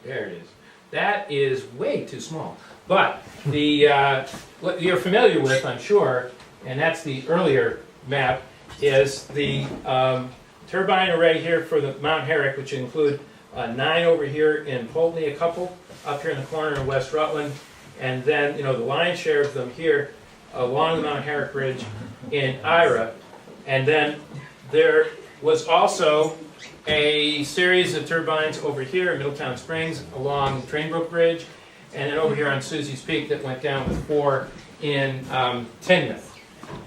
There it is. That is way too small. But the what you're familiar with, I'm sure, and that's the earlier map, is the turbine array here for the Mount Herrick, which include 9 over here in Pulteney, a couple up here in the corner in West Rutland, and then the lion's share of them here along the Mount Herrick Ridge in Ira. And then there was also a series of turbines over here in Middletown Springs along Trainbrook Ridge, and then over here on Susie's Peak that went down with 4 in Teignmouth.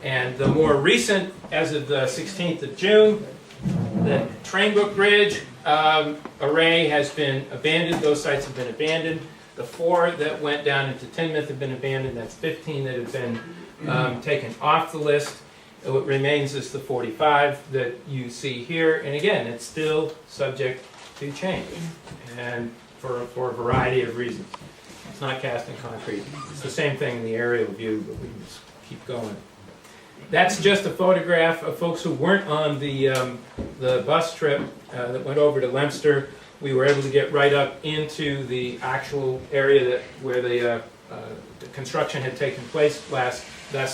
And the more recent, as of the 16th of June, the Trainbrook Ridge array has been abandoned. Those sites have been abandoned. The 4 that went down into Teignmouth have been abandoned. That's 15 that have been taken off the list. What remains is the 45 that you see here. And again, it's still subject to change, and for a variety of reasons. It's not cast in concrete. It's the same thing in the aerial view, but we can just keep going. That's just a photograph of folks who weren't on the bus trip that went over to Leominster. We were able to get right up into the actual area where the construction had taken place last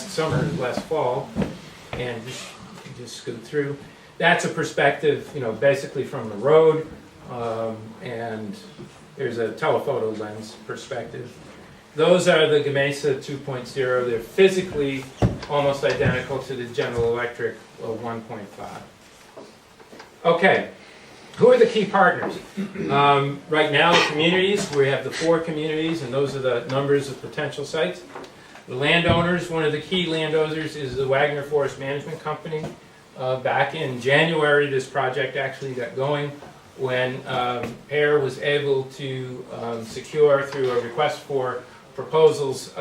summer, last fall, and just scoot through. That's a perspective, basically from the road, and there's a telephoto lens perspective. Those are the Gamesa 2.0. They're physically almost identical to the General Electric 1.5. Okay, who are the key partners? Right now, the communities, we have the 4 communities, and those are the numbers of potential sites. The landowners, one of the key landowners is the Wagner Forest Management Company. Back in January, this project actually got going when AIR was able to secure, through a request for proposals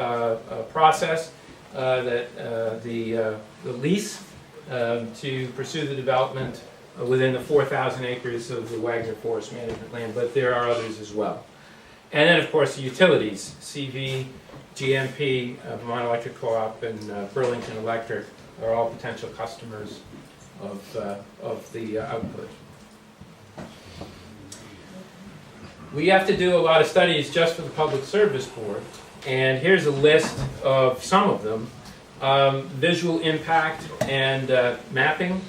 process, that the lease to pursue the development within the 4,000 acres of the Wagner Forest Management land, but there are others as well. And then, of course, the utilities, CV, GMP, Vermont Electric Co-op, and Burlington Electric are all potential customers of the output. We have to do a lot of studies just for the Public Service Board, and here's a list of some of them. Visual impact and mapping,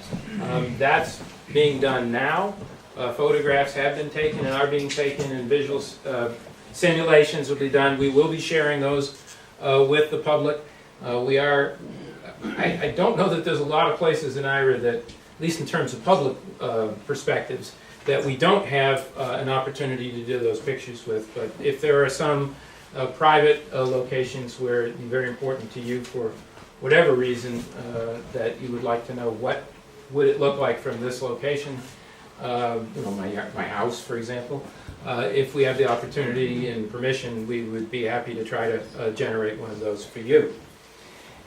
that's being done now. Photographs have been taken and are being taken, and visual simulations will be done. We will be sharing those with the public. I don't know that there's a lot of places in Ira that, at least in terms of public perspectives, that we don't have an opportunity to do those pictures with. But if there are some private locations where it's very important to you for whatever reason that you would like to know what would it look like from this location, my house, for example. If we have the opportunity and permission, we would be happy to try to generate one of those for you.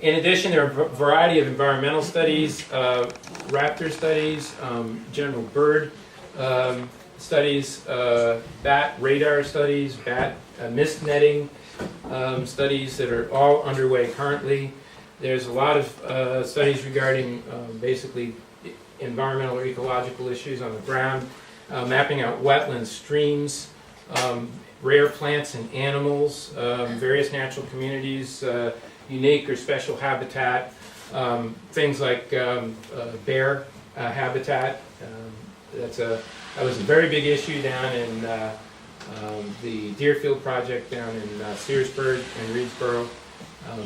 In addition, there are a variety of environmental studies, raptor studies, general bird studies, bat radar studies, bat mist netting studies that are all underway currently. There's a lot of studies regarding basically environmental or ecological issues on the ground, mapping out wetlands, streams, rare plants and animals, various natural communities, unique or special habitat, things like bear habitat. That was a very big issue down in the Deerfield project down in Searsburg and Reedsboro.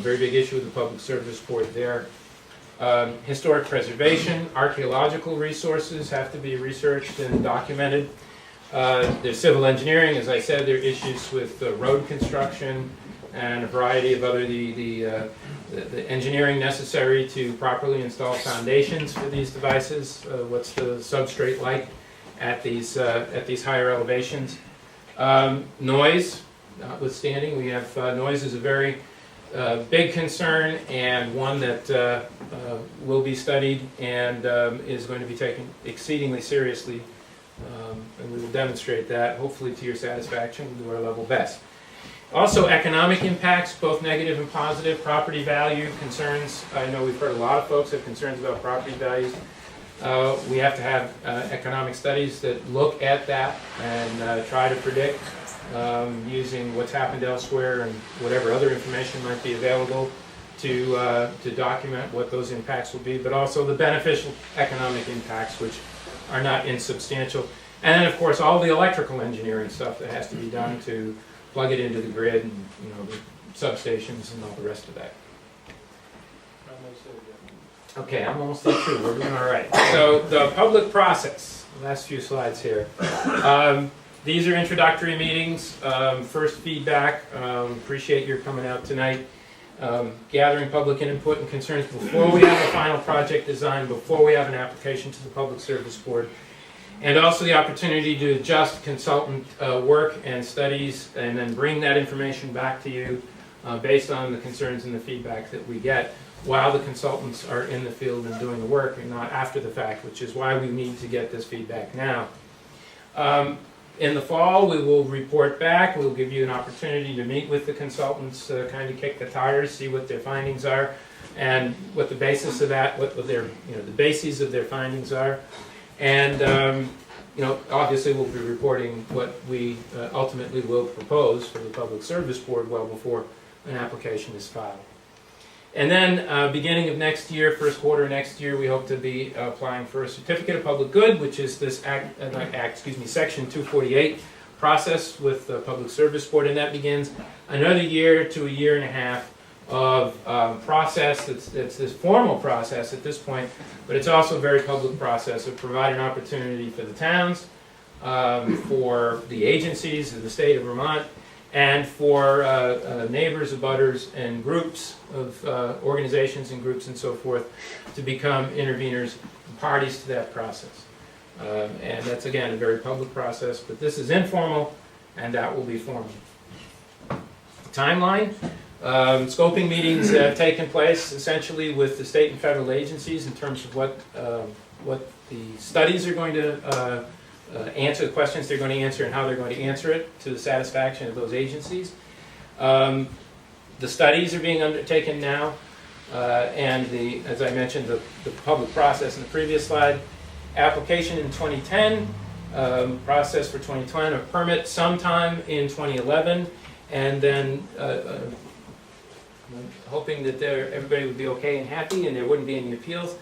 Very big issue with the Public Service Board there. Historic preservation, archaeological resources have to be researched and documented. There's civil engineering, as I said, there are issues with road construction and a variety of other, the engineering necessary to properly install foundations for these devices. What's the substrate like at these higher elevations? Noise, notwithstanding, we have noise is a very big concern, and one that will be studied and is going to be taken exceedingly seriously, and we will demonstrate that, hopefully to your satisfaction. We'll do our level best. Also, economic impacts, both negative and positive, property value concerns. I know we've heard a lot of folks have concerns about property values. We have to have economic studies that look at that and try to predict using what's happened elsewhere and whatever other information might be available to document what those impacts will be, but also the beneficial economic impacts, which are not insubstantial. And then, of course, all the electrical engineering stuff that has to be done to plug it into the grid and, you know, the substations and all the rest of that. Okay, I'm almost through. We're doing all right. So the public process, the last few slides here. These are introductory meetings, first feedback. Appreciate your coming out tonight. Gathering public input and concerns before we have a final project design, before we have an application to the Public Service Board. And also the opportunity to adjust consultant work and studies and then bring that information back to you based on the concerns and the feedback that we get while the consultants are in the field and doing the work and not after the fact, which is why we need to get this feedback now. In the fall, we will report back. We'll give you an opportunity to meet with the consultants, kind of kick the tires, see what their findings are, and what the basis of that, what their, you know, the bases of their findings are. And you know, obviously we'll be reporting what we ultimately will propose for the Public Service Board well before an application is filed. And then beginning of next year, first quarter next year, we hope to be applying for a Certificate of Public Good, which is this Section 248 process with the Public Service Board, and that begins another year to a year and a half of process. It's this formal process at this point, but it's also a very public process of providing opportunity for the towns, for the agencies of the state of Vermont, and for neighbors, abutters, and groups of organizations and groups and so forth to become interveners, parties to that process. And that's, again, a very public process, but this is informal, and that will be formal. Timeline. Scoping meetings have taken place essentially with the state and federal agencies in terms of what the studies are going to answer, the questions they're going to answer, and how they're going to answer it to the satisfaction of those agencies. The studies are being undertaken now, and as I mentioned, the public process in the previous slide. Application in 2010, process for 2020, a permit sometime in 2011, and then hoping that everybody would be okay and happy and there wouldn't be any appeals.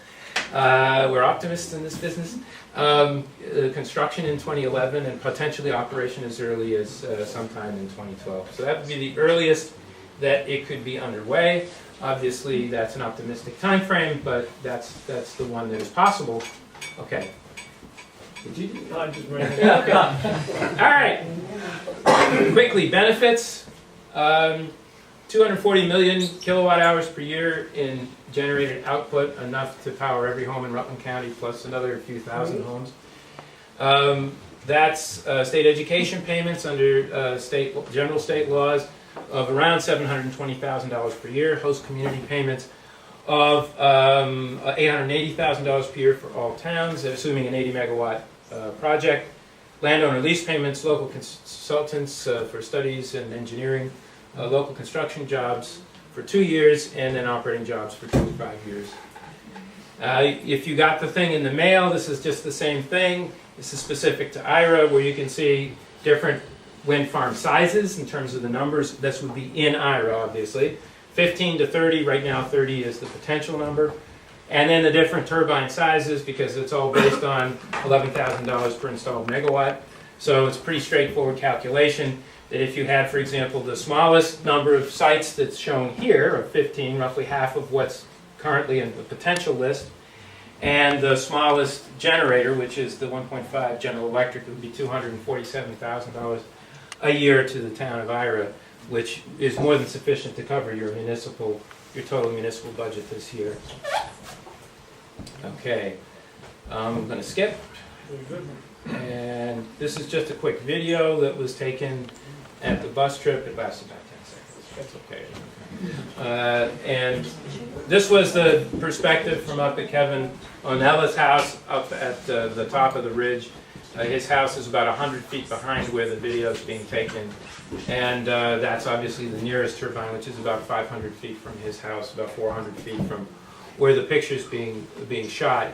We're optimists in this business. Construction in 2011 and potentially operation as early as sometime in 2012. So that would be the earliest that it could be underway. Obviously, that's an optimistic time frame, but that's the one that is possible. Okay. I'm just bringing it up. All right. Quickly, benefits. 240 million kilowatt hours per year in generated output, enough to power every home in Rutland County, plus another few thousand homes. That's state education payments under general state laws of around $720,000 per year. Host community payments of $880,000 per year for all towns, assuming an 80 megawatt project. Landowner lease payments, local consultants for studies and engineering, local construction jobs for 2 years, and then operating jobs for 2 to 5 years. If you got the thing in the mail, this is just the same thing. This is specific to IRA, where you can see different wind farm sizes in terms of the numbers. This would be in IRA, obviously. 15 to 30, right now 30 is the potential number. And then the different turbine sizes, because it's all based on $11,000 per installed megawatt. So it's a pretty straightforward calculation that if you had, for example, the smallest number of sites that's shown here, of 15, roughly half of what's currently in the potential list, and the smallest generator, which is the 1.5 General Electric, would be $247,000 a year to the town of Ira, which is more than sufficient to cover your total municipal budget this year. Okay, I'm going to skip. And this is just a quick video that was taken at the bus trip. It lasted about 10 seconds. That's okay. And this was the perspective from up at Kevin Onella's house, up at the top of the ridge. His house is about 100 feet behind where the video is being taken. And that's obviously the nearest turbine, which is about 500 feet from his house, about 400 feet from where the picture's being shot.